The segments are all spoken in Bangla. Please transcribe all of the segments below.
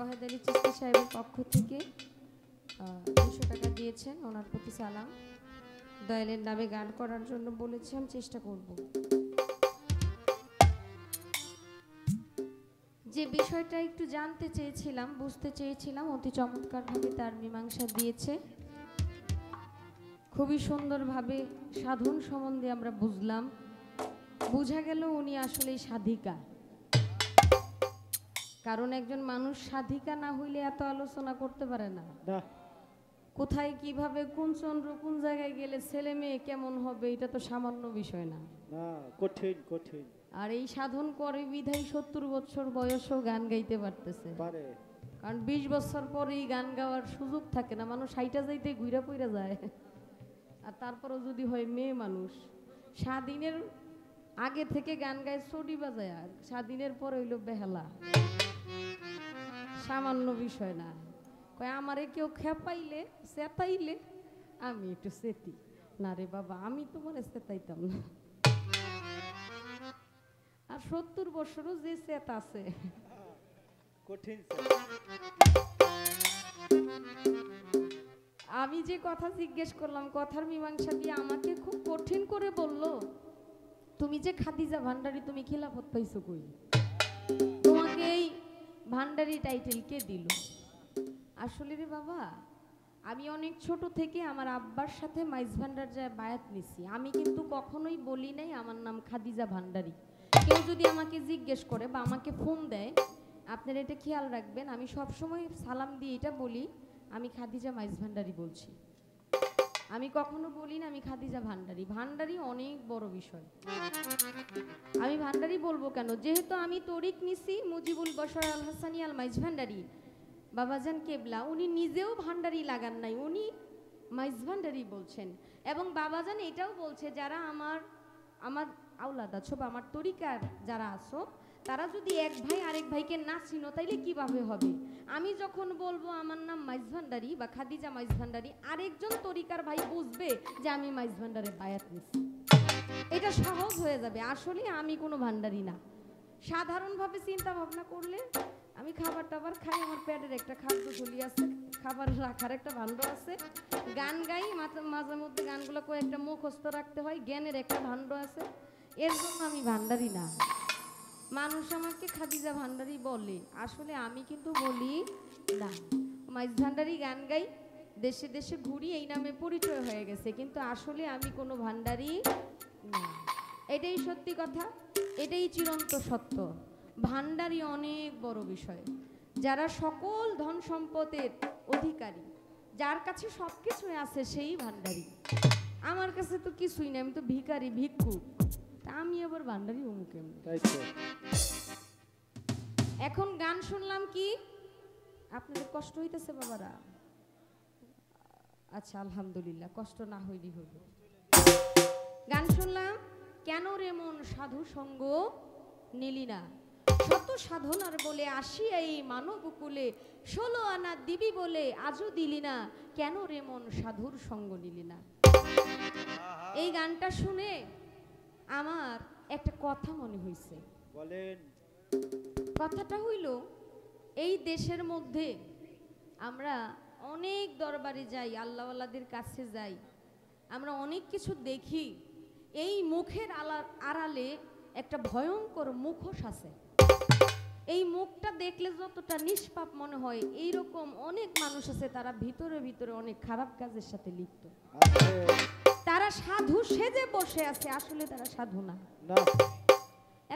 ওয়াহেদ আলী চিশতি সাহেবের পক্ষ থেকে 200 টাকা দিয়েছেন, ওনার প্রতি সালাম। দয়ালের নামে গান করার জন্য বলেছি, আমি চেষ্টা করব। যে বিষয়টা একটু জানতে চেয়েছিলাম, বুঝতে চেয়েছিলাম, অতি চমৎকারভাবে তার মীমাংসা দিয়েছে। খুবই সুন্দরভাবে সাধন সম্বন্ধে আমরা বুঝলাম, বোঝা গেল উনি আসলে সাধিকা। কারণ একজন মানুষ সাধিকা না হইলে এত আলোচনা করতে পারে না। কোথায় কিভাবে কোন চন্দ্র কোন জায়গায় গেলে ছেলে মেয়ে কেমন হবে, এটা তো সামান্য বিষয় না, কঠিন কঠিন। আর এই সাধন করে বিধায় 70 বছর বয়সেও গান গাইতে পারতেছে। কারণ 20 বছর পরে এই গান গাওয়ার সুযোগ থাকে না, মানুষ হাইটা যাইতে ঘুরা পইরা যায়। আর তারপরও যদি হয় মেয়ে মানুষ, স্বাধীনের আগে থেকে গান গায় চটি বাজায়, আর স্বাধীনের পর হইল বেহালা, সামান্য বিষয় না। কয় আমারে কেউ খেপাইলে চেতাইলে আমি একটু চেতি না রে বাবা, আমি তোমার চেতাইতাম না। আর 70 বছরও যে চেত আছে কঠিন। আমি যে কথা জিজ্ঞেস করলাম, কথার মীমাংসা দিয়ে আমাকে খুব কঠিন করে বলল, তুমি যে খাদিজা ভান্ডারী, তুমি খিলাফত পাইছো কই? তোমাকে এই ভান্ডারী টাইটেল কে দিল? আসলে রে বাবা, আমি অনেক ছোট থেকে আমার আব্বার সাথে মাইজ ভান্ডার যায় বায়াত নিছি। আমি কিন্তু কখনোই বলি নাই আমার নাম খাদিজা ভান্ডারী। কেউ যদি আমাকে জিজ্ঞেস করে বা আমাকে ফোন দেয়, আপনারা এটা খেয়াল রাখবেন, আমি সবসময় সালাম দিয়ে এটা বলি, আমি খাদিজা মাইজ ভান্ডারী বলছি। আমি কখনো বলি না আমি খাদিজা ভান্ডারী। ভান্ডারী অনেক বড় বিষয়। আমি ভান্ডারী বলবো কেন? যেহেতু আমি তরিক নিছি মুজিবুল বশর আল হাসানি আল মাইজ ভান্ডারী, বাবাজান কেবলা উনি নিজেও ভান্ডারী লাগান নাই, উনি মাইজ ভান্ডারী বলছেন। এবং বাবাজান এটাও বলছে, যারা আমার আওলাদ আছো বা আমার তরিকার যারা আছো, তারা যদি এক ভাই আরেক ভাইকে না চিনো তাইলে কিভাবে হবে? আমি যখন বলবো আমার নাম মাইজ ভান্ডারী বা খাদিজা মাইজ ভান্ডারী, আরেকজন তরিকার ভাই বুঝবে যে আমি মাইজ ভান্ডারে বায়াত নিছি, এটা সহজ হয়ে যাবে। আসলে আমি কোনো ভান্ডারী না। সাধারণভাবে চিন্তা ভাবনা করলে আমি খাবার টাবার খাই, আমার পেটের একটা খাদ্য ঝুলি আছে, খাবার রাখার একটা ভাণ্ড আছে, গান গাই, মাঝে মধ্যে গানগুলো কয়েকটা মুখস্থ রাখতে হয়, জ্ঞানের একটা ভাণ্ড আছে, এর জন্য আমি ভান্ডারী না। মানুষ আমাকে খাদিজা ভান্ডারী বলে, আসলে আমি কিন্তু বলি না। মাইজ ভান্ডারী গান গাই, দেশে দেশে ঘুরি, এই নামে পরিচয় হয়ে গেছে, কিন্তু আসলে আমি কোনো ভান্ডারী না। এটাই সত্যি কথা, এটাই চিরন্ত সত্য। ভান্ডারী অনেক বড় বিষয়। যারা সকল ধন সম্পদের অধিকারী, যার কাছে সব কিছুই আছে, সেই ভান্ডারী। আমার কাছে তো কিছুই নেই, আমি তো ভিখারি, ভিক্ষুক, আমি আবার ভান্ডারী অমুক। এখন গান শুনলাম কি আপনাদের কষ্ট হইতেছে বাবারা? আচ্ছা আলহামদুলিল্লাহ, কষ্ট না হইলি হইল। গান শুনলাম, কেন রে মন সাধু সঙ্গ নিলি না, শত সাধনার বলে আসি এই মানব কুলে, 16 আনা দিবি বলে আজও দিলি না, কেন রে মন সাধুর সঙ্গ নিলি না। এই গানটা শুনে আমার একটা কথা মনে হইছে। বলেন। কথাটা হইল, এই দেশের মধ্যে আমরা অনেক দরবারে যাই, আল্লাহওয়ালাদের কাছে যাই, আমরা অনেক কিছু দেখি, এই মুখের আড়ালে একটা ভয়ঙ্কর মুখোশ আছে। এই মুখটা দেখলে যতটা নিষ্পাপ মনে হয়, এইরকম অনেক মানুষ আছে, তারা ভিতরে ভিতরে অনেক খারাপ কাজের সাথে লিপ্ত। তারা সাধু সেজে বসে আছে, আসলে তারা সাধু না।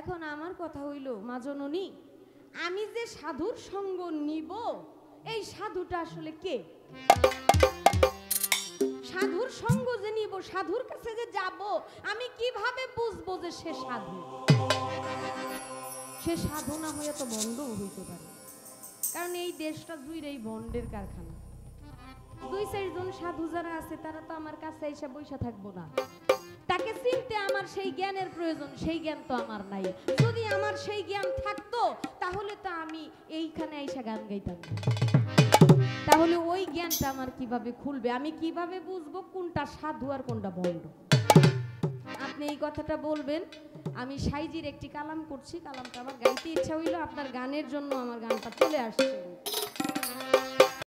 এখন আমার কথা হইল, মা জননী, আমি যে সাধুর সঙ্গ নিব, এই সাধুটা আসলে কে? সাধুর সঙ্গ যে নিব, সাধুর কাছে যে যাব, আমি কিভাবে বুঝবো যে সে সাধু? সে সাধু না হয়ে তো বন্ধও হইতে পারে, কারণ এই দেশটা জুড়ে এই বন্ডের কারখানা। 2-4 জন সাধু যারা আছে, তারা তো আমার কাছে এসে বসে থাকবো না। তাকে চিনতে আমার সেই জ্ঞানের প্রয়োজন, সেই জ্ঞান তো আমার নাই। যদি আমার সেই জ্ঞান থাকতো, তাহলে তো আমি এইখানে এসে গান গাইতাম না। তাহলে ওই জ্ঞানটা আমার কিভাবে খুলবে? আমি কিভাবে বুঝবো কোনটা সাধু আর কোনটা ভণ্ড? আপনি এই কথাটা বলবেন। আমি সাইজির একটি কালাম করছি, কালামটা আমার গাইতে ইচ্ছা হইলো, আপনার গানের জন্য আমার গানটা চলে আসছে।